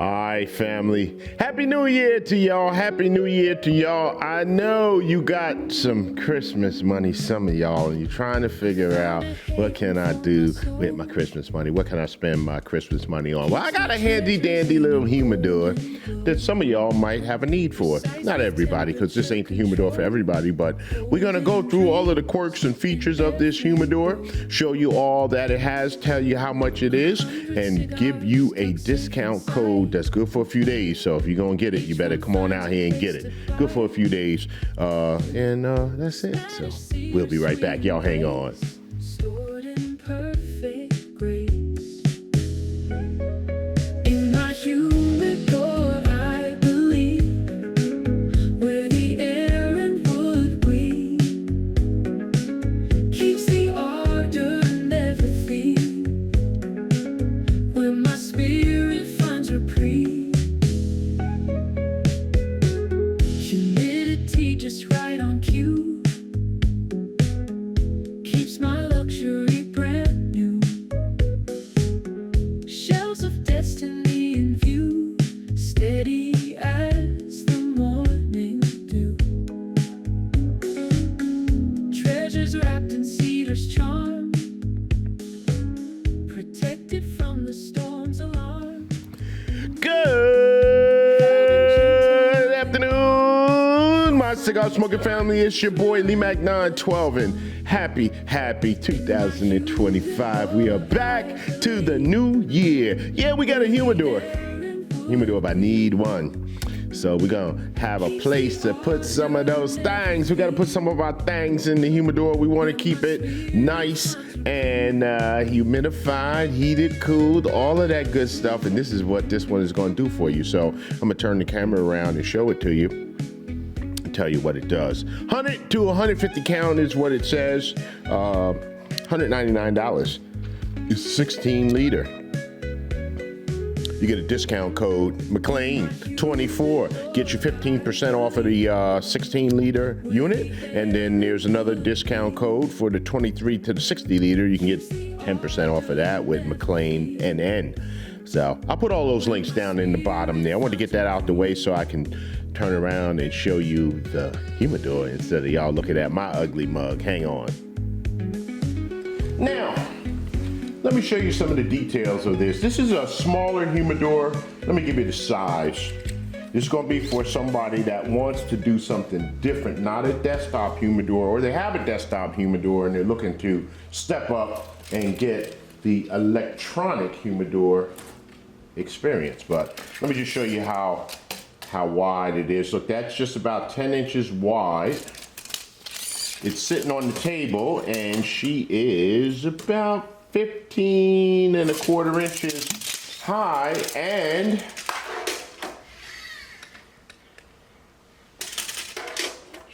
All right, family. Happy New Year to y'all. Happy New Year to y'all. I know you got some Christmas money, some of y'all, and you're trying to figure out what can I do with my Christmas money? What can I spend my Christmas money on? Well, I got a handy dandy little humidor that some of y'all might have a need for. Not everybody, because this ain't the humidor for everybody, but we're going to go through all of the quirks and features of this humidor, show you all that it has, tell you how much it is, and give you a discount code that's good for a few days. So if you're going to get it, you better come on out here and get it. Good for a few days. And that's it. So we'll be right back. Y'all hang on. Stored in perfect grace. In my humidor, I believe, where the air and wood breathe, keeps the ardor never free, where my spirit finds reprieve. Humidity just right on cue, keeps my luxury brand new. Shelves of destiny in view, steady as the morning dew. Treasures wrapped in cedar's charm, protected from the storm's alarm. Good afternoon, my cigar smoking family. It's your boy Lee Mac 912, and happy 2025. We are back to the new year. Yeah, we got a humidor by NeedOne. So we're gonna have a place to put some of those things. We gotta put some of our things in the humidor. We wanna keep it nice and humidified, heated, cooled, all of that good stuff. And this is what this one is gonna do for you. So I'm gonna turn the camera around and show it to you and tell you what it does. 100 to 150 count is what it says. $199. It's 16 liter. You get a discount code, McLean 24, get you 15% off of the 16 liter unit. And then there's another discount code for the 23 to the 60 liter. You can get 10% off of that with McLean NN. So I'll put all those links down in the bottom there. I want to get that out the way so I can turn around and show you the humidor instead of y'all looking at my ugly mug. Hang on. Now, let me show you some of the details of this. This is a smaller humidor. Let me give you the size. This is going to be for somebody that wants to do something different, not a desktop humidor, or they have a desktop humidor and they're looking to step up and get the electronic humidor experience. But let me just show you how wide it is. Look, that's just about 10 inches wide. It's sitting on the table, and she is about 15¼ inches high, and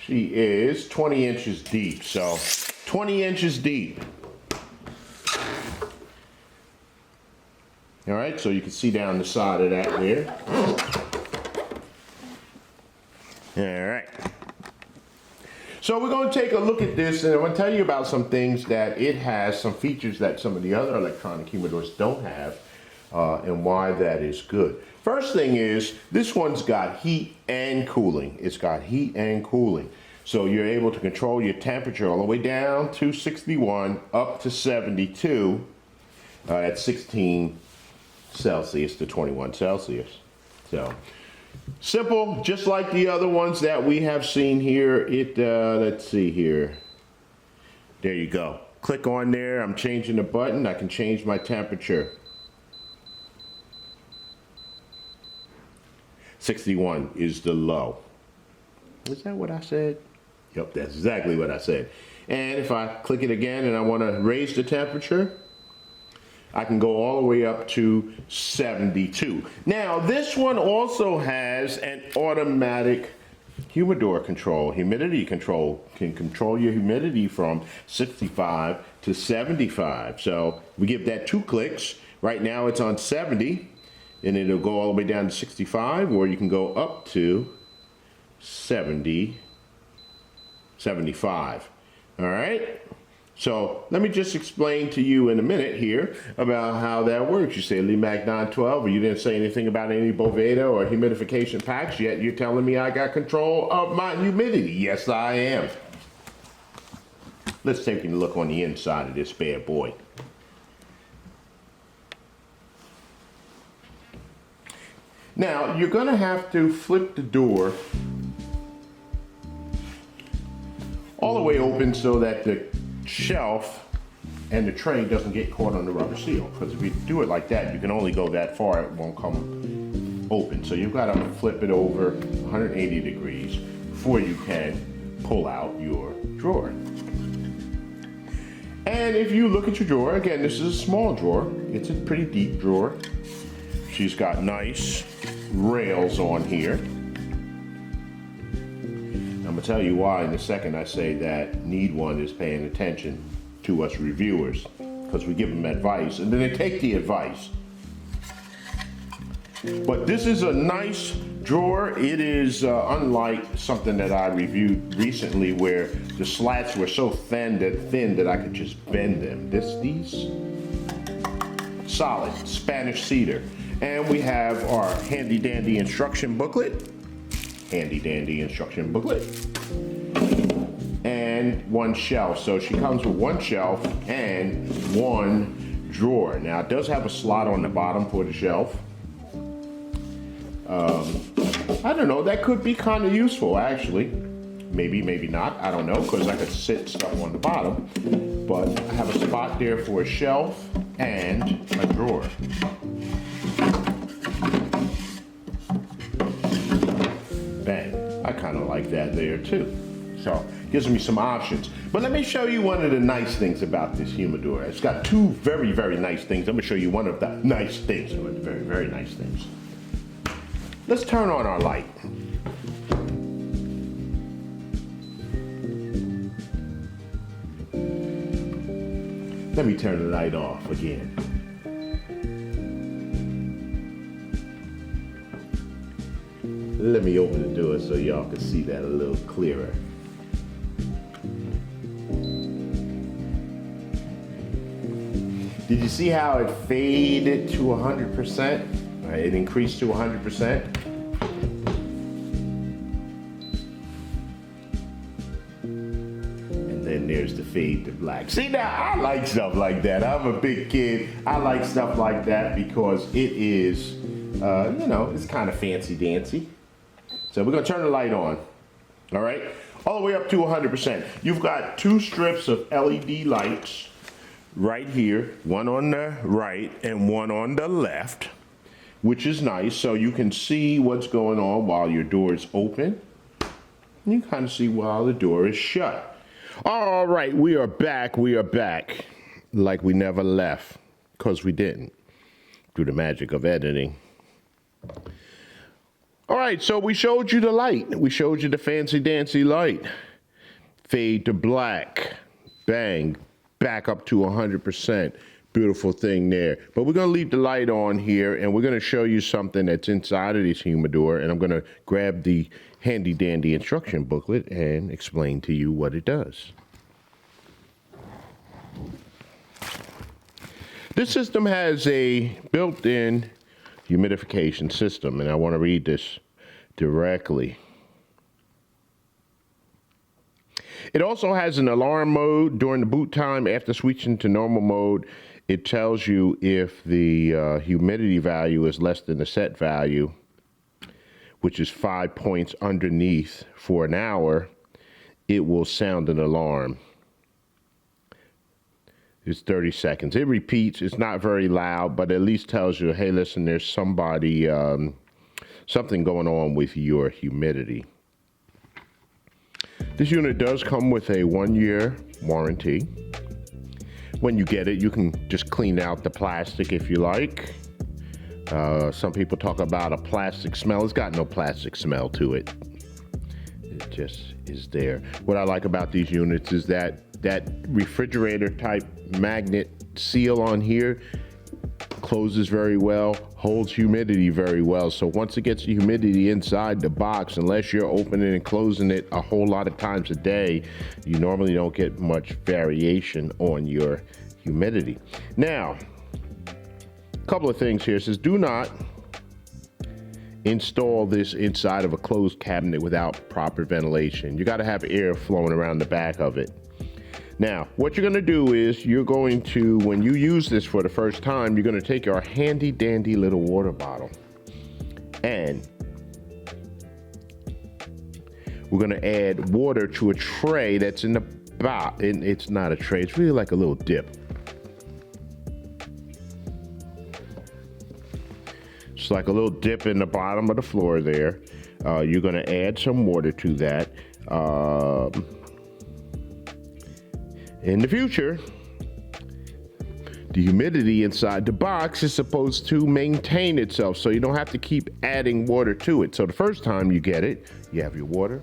she is 20 inches deep. So 20 inches deep. All right, so you can see down the side of that there. All right. So we're going to take a look at this, and I'm going to tell you about some things that it has, some features that some of the other electronic humidors don't have, and why that is good. First thing is, this one's got heat and cooling. It's got heat and cooling. So you're able to control your temperature all the way down to 61, up to 72, at 16 Celsius to 21 Celsius. So simple, just like the other ones that we have seen here. Let's see here. There you go. Click on there. I'm changing the button. I can change my temperature. 61 is the low. Is that what I said? Yep, that's exactly what I said. And if I click it again and I want to raise the temperature, I can go all the way up to 72. Now, this one also has an automatic humidor control, humidity control. Can control your humidity from 65 to 75. So we give that 2 clicks. Right now it's on 70, and it'll go all the way down to 65, or you can go up to 70, 75. All right. So let me just explain to you in a minute here about how that works. You say Limac 912, or you didn't say anything about any Boveda or humidification packs, yet you're telling me I got control of my humidity. Yes, I am. Let's take a look on the inside of this bad boy. Now, you're gonna have to flip the door all the way open so that the shelf and the tray doesn't get caught on the rubber seal. Because if you do it like that, you can only go that far, it won't come open. So you've got to flip it over 180 degrees before you can pull out your drawer. And if you look at your drawer, again, this is a small drawer. It's a pretty deep drawer. She's got nice rails on here. I'm gonna tell you why in a second I say that NeedOne is paying attention to us reviewers, because we give them advice and then they take the advice. But this is a nice drawer. It is unlike something that I reviewed recently where the slats were so thin that I could just bend them. These solid Spanish cedar. And we have our handy dandy instruction booklet. Handy dandy instruction booklet. And one shelf. So she comes with one shelf and one drawer. Now it does have a slot on the bottom for the shelf. I don't know, that could be kind of useful actually. Maybe, maybe not, I don't know, because I could sit stuff on the bottom. But I have a spot there for a shelf and a drawer. Bang, I kind of like that there too. So, gives me some options. But let me show you one of the nice things about this humidor. It's got two very, very nice things. I'm gonna show you one of the nice things, very, very nice things. Let's turn on our light. Let me turn the light off again. Let me open the door so y'all can see that a little clearer. Did you see how it faded to 100%? It increased to 100%. And then there's the fade to black. See, now I like stuff like that. I'm a big kid. I like stuff like that because it is, you know, it's kind of fancy dancy. So we're gonna turn the light on, all right? All the way up to 100%. You've got two strips of LED lights right here, one on the right and one on the left, which is nice, so you can see what's going on while your door is open. And you kind of see while the door is shut. All right, we are back, like we never left, because we didn't, through the magic of editing. All right, so we showed you the light. We showed you the fancy dancy light. Fade to black, bang, back up to 100%. Beautiful thing there. But we're gonna leave the light on here and we're gonna show you something that's inside of this humidor, and I'm gonna grab the handy dandy instruction booklet and explain to you what it does. This system has a built-in humidification system, and I want to read this directly. It also has an alarm mode during the boot time. After switching to normal mode, it tells you if the humidity value is less than the set value, which is 5 points underneath for an hour, it will sound an alarm. It's 30 seconds. It repeats. It's not very loud, but at least tells you, hey, listen, there's somebody, something going on with your humidity. This unit does come with a 1-year warranty. When you get it, you can just clean out the plastic if you like. Some people talk about a plastic smell. It's got no plastic smell to it. It just is there. What I like about these units is that refrigerator type magnet seal on here closes very well, holds humidity very well. So once it gets the humidity inside the box, unless you're opening and closing it a whole lot of times a day, you normally don't get much variation on your humidity. Now, a couple of things here. It says, do not install this inside of a closed cabinet without proper ventilation. You got to have air flowing around the back of it. Now, what you're going to do is you're going to, when you use this for the first time, you're going to take your handy dandy little water bottle and we're going to add water to a tray that's in the bottom. It's not a tray, it's really like a little dip. It's like a little dip in the bottom of the floor there. You're going to add some water to that. In the future, the humidity inside the box is supposed to maintain itself, so you don't have to keep adding water to it. So the first time you get it, you have your water.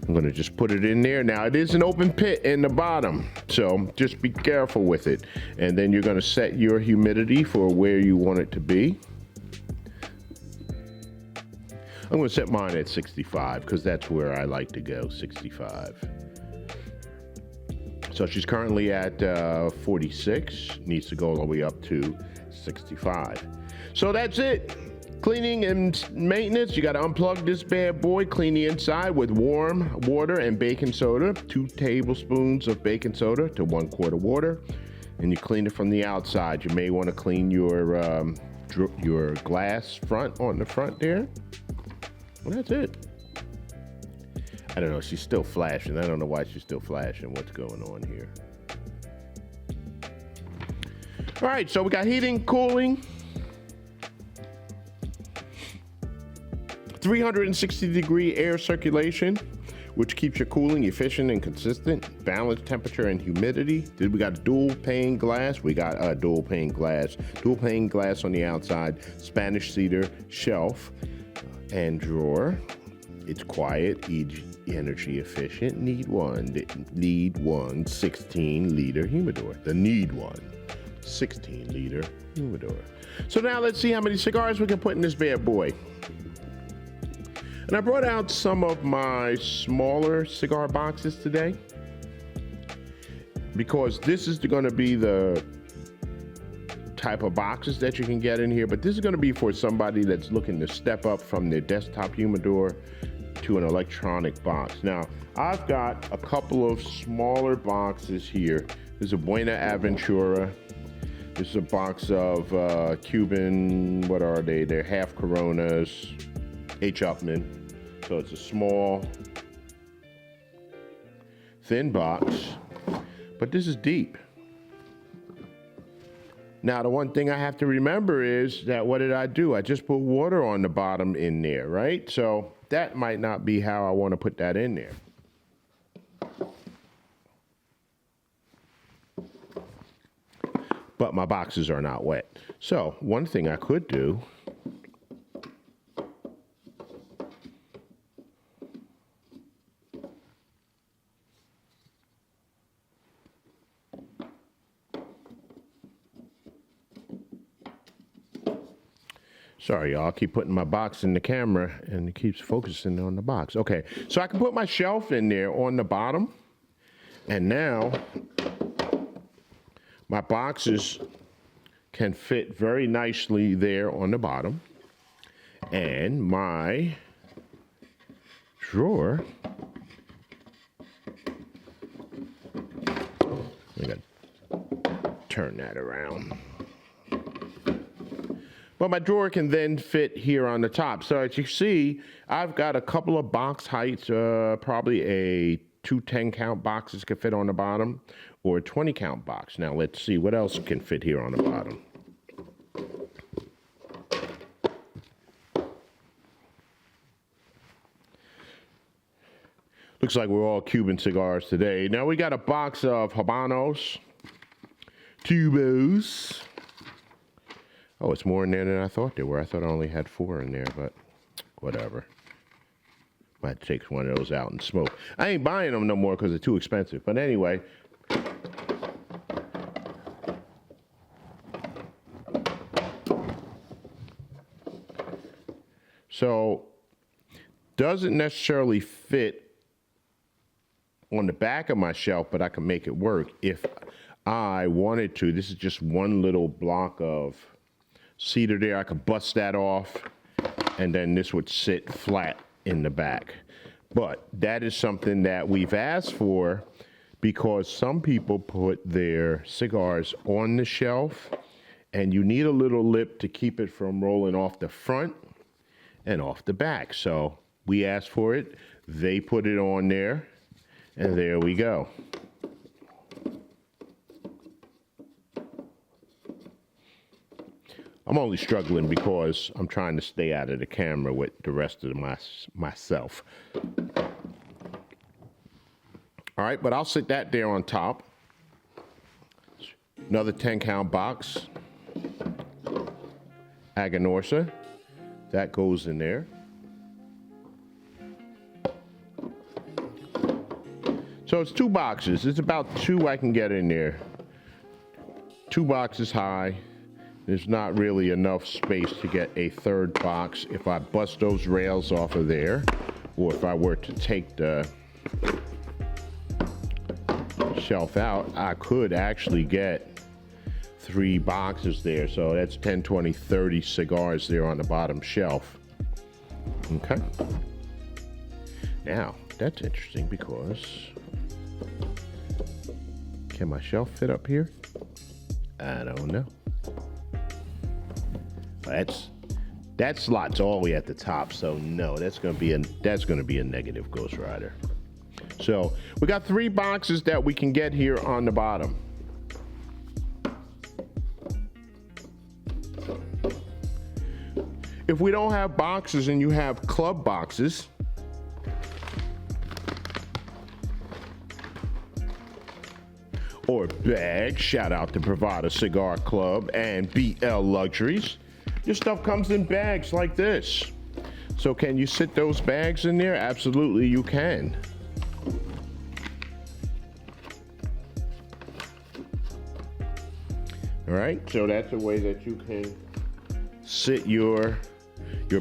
I'm going to just put it in there. Now, it is an open pit in the bottom, so just be careful with it. And then you're going to set your humidity for where you want it to be. I'm going to set mine at 65 because that's where I like to go, 65. So she's currently at 46, needs to go all the way up to 65. So that's it. Cleaning and maintenance, you got to unplug this bad boy, clean the inside with warm water and baking soda, 2 tablespoons of baking soda to 1 quart of water, and you clean it from the outside. You may want to clean your glass front on the front there. Well, that's it. I don't know, she's still flashing. I don't know why she's still flashing. What's going on here? All right, so we got heating, cooling, 360-degree air circulation, which keeps your cooling efficient and consistent, balanced temperature and humidity. Then we got dual pane glass. We got a dual pane glass on the outside, Spanish cedar shelf and drawer. It's quiet, energy efficient. NeedOne 16L humidor. The NeedOne 16L humidor. So now let's see how many cigars we can put in this bad boy. And I brought out some of my smaller cigar boxes today because this is going to be the type of boxes that you can get in here, but this is going to be for somebody that's looking to step up from their desktop humidor to an electronic box. Now, I've got a couple of smaller boxes here. There's a Buena Aventura. This is a box of Cuban, what are they? They're half Coronas, H. Upman. So it's a small, thin box, but this is deep. Now, the one thing I have to remember is that what did I do? I just put water on the bottom in there, right? So that might not be how I want to put that in there. But my boxes are not wet. So one thing I could do, sorry, y'all, I keep putting my box in the camera and it keeps focusing on the box. Okay, so I can put my shelf in there on the bottom. And now my boxes can fit very nicely there on the bottom. And my drawer, I gotta turn that around. But my drawer can then fit here on the top. So as you see, I've got a couple of box heights, probably a 2 10-count boxes can fit on the bottom, or a 20-count box. Now let's see what else can fit here on the bottom. Looks like we're all Cuban cigars today. Now we got a box of Habanos, Tubos. Oh, it's more in there than I thought there were. I thought I only had 4 in there, but whatever. Might take one of those out and smoke. I ain't buying them no more because they're too expensive. But anyway, So doesn't necessarily fit on the back of my shelf, but I can make it work if I wanted to. This is just one little block of cedar there. I could bust that off, and then this would sit flat in the back. But that is something that we've asked for because some people put their cigars on the shelf, and you need a little lip to keep it from rolling off the front and off the back. So we asked for it, they put it on there, and there we go. I'm only struggling because I'm trying to stay out of the camera with the rest of myself. All right, but I'll sit that there on top. Another 10-count box. Aganorsa. That goes in there. So it's 2 boxes. It's about 2 I can get in there. 2 boxes high. There's not really enough space to get a 3rd box. If I bust those rails off of there, or if I were to take the shelf out, I could actually get 3 boxes there. So that's 10, 20, 30 cigars there on the bottom shelf. Okay. Now, that's interesting because can my shelf fit up here? I don't know. That slot's all the way at the top, so no, that's gonna be a negative Ghost Rider. So we got 3 boxes that we can get here on the bottom. If we don't have boxes and you have club boxes, or bags, shout out to Bravada Cigar Club and BL Luxuries, your stuff comes in bags like this. So can you sit those bags in there? Absolutely you can. All right, so that's a way that you can sit your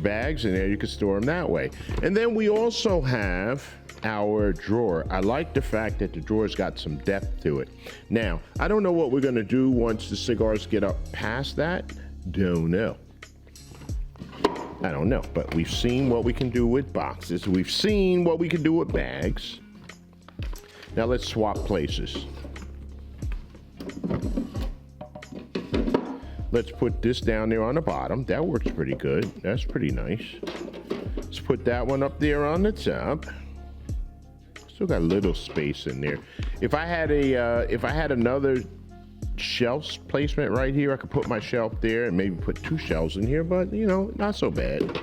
bags in there. You can store them that way. And then we also have our drawer. I like the fact that the drawer's got some depth to it. Now, I don't know what we're gonna do once the cigars get up past that. Don't know. I don't know, but we've seen what we can do with boxes. We've seen what we can do with bags. Now let's swap places. Let's put this down there on the bottom. That works pretty good. That's pretty nice. Let's put that one up there on the top. Still got a little space in there. If I had another shelf placement right here, I could put my shelf there and maybe put 2 shelves in here, but you know, not so bad.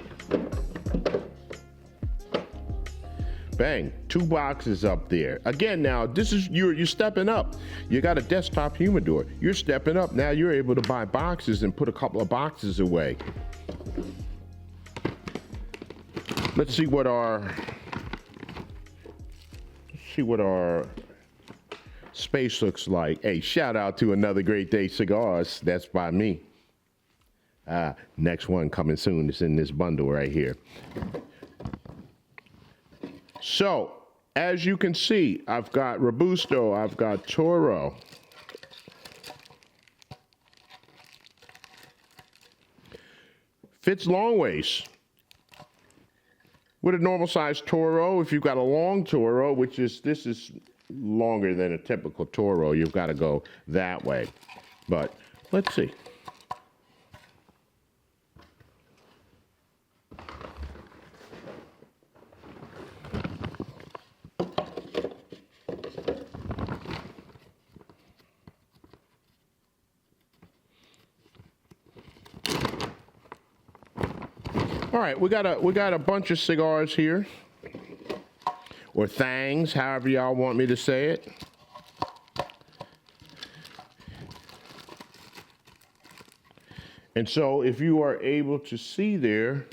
Bang, 2 boxes up there. Again, now this is you're stepping up. You got a desktop humidor. You're stepping up. Now you're able to buy boxes and put a couple of boxes away. Let's see what our space looks like. Hey, shout out to Another Great Day Cigars. That's by me. Next one coming soon is in this bundle right here. So, as you can see, I've got Robusto, I've got Toro. Fits long ways. With a normal size Toro, if you've got a long Toro, this is longer than a typical Toro, you've got to go that way. But let's see. All right, we got a bunch of cigars here, or thangs, however y'all want me to say it. And so if you are able to see there,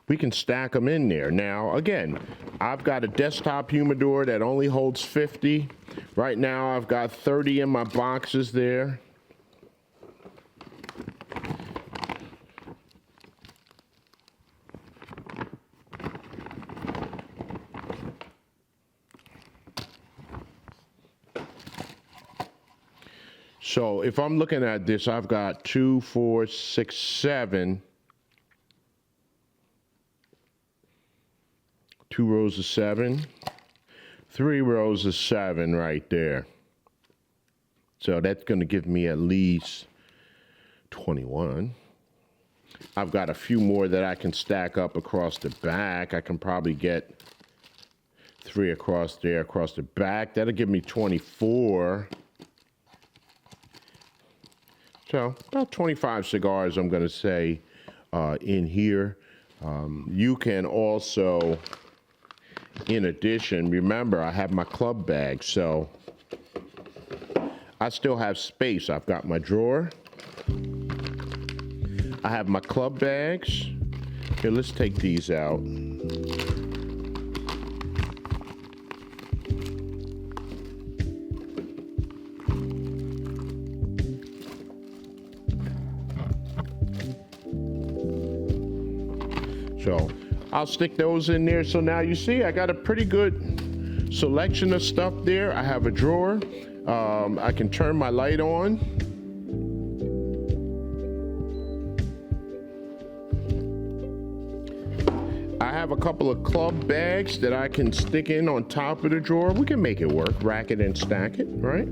we can stack them in there. Now, again, I've got a desktop humidor that only holds 50. Right now, I've got 30 in my boxes there. So if I'm looking at this, I've got 2, 4, 6, 7. 2 rows of 7, 3 rows of 7 right there. So that's going to give me at least 21. I've got a few more that I can stack up across the back. I can probably get 3 across there, across the back. That'll give me 24. So about 25 cigars, I'm going to say, in here. You can also, in addition, remember I have my club bag, so I still have space. I've got my drawer. I have my club bags. Here, let's take these out. So I'll stick those in there. So now you see I got a pretty good selection of stuff there. I have a drawer. I can turn my light on. I have a couple of club bags that I can stick in on top of the drawer. We can make it work, rack it and stack it, right?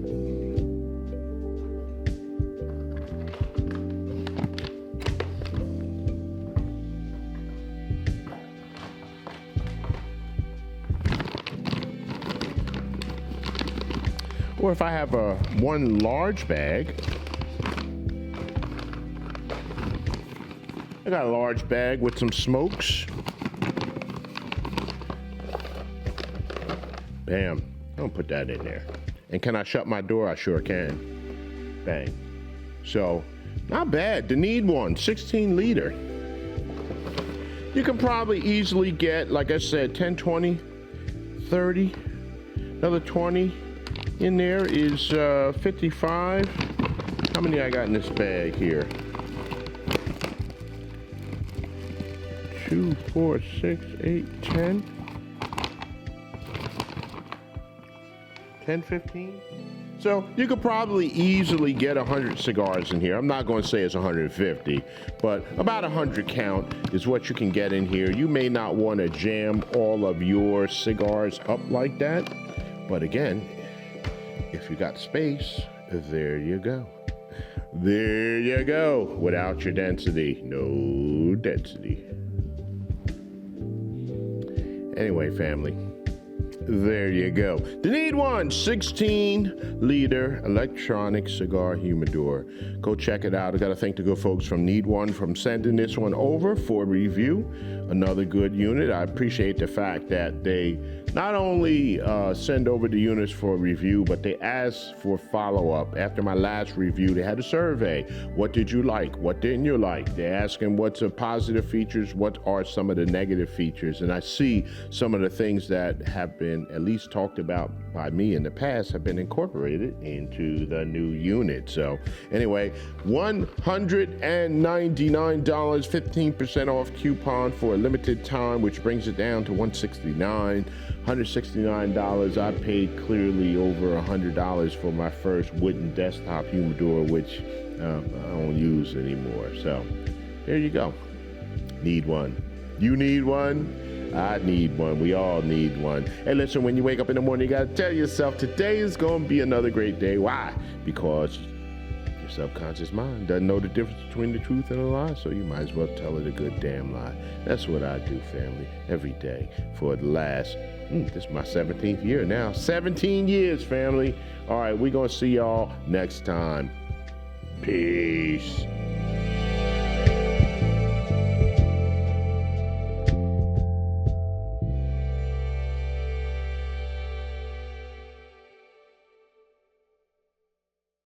Or if I have one large bag, I got a large bag with some smokes. Bam, I'm gonna put that in there. And can I shut my door? I sure can. Bang. So, not bad. The NeedOne 16 liter. You can probably easily get, like I said, 10, 20, 30, another 20. In there is 55. How many I got in this bag here? 2, 4, 6, 8, 10. 10, 15. So you could probably easily get 100 cigars in here. I'm not going to say it's 150, but about 100 count is what you can get in here. You may not want to jam all of your cigars up like that, but again, if you got space, there you go. There you go. Without your density. No density. Anyway, family, there you go. The NeedOne 16 liter electronic cigar humidor. Go check it out. I got to thank the good folks from NeedOne for sending this one over for review. Another good unit. I appreciate the fact that they not only send over the units for review, but they ask for follow-up. After my last review, they had a survey. What did you like? What didn't you like? They're asking what's the positive features, what are some of the negative features, and I see some of the things that have been at least talked about by me in the past have been incorporated into the new unit. So anyway, $199, 15% off coupon for a limited time, which brings it down to $169. $169. I paid clearly over $100 for my first wooden desktop humidor, which I don't use anymore. So there you go. Need one. You need one. I need one. We all need one. Hey, listen, when you wake up in the morning, you got to tell yourself today is going to be another great day. Why? Because your subconscious mind doesn't know the difference between the truth and a lie, so you might as well tell it a good damn lie. That's what I do, family, every day for the last, this is my 17th year now. 17 years, family. All right, we're going to see y'all next time. Peace.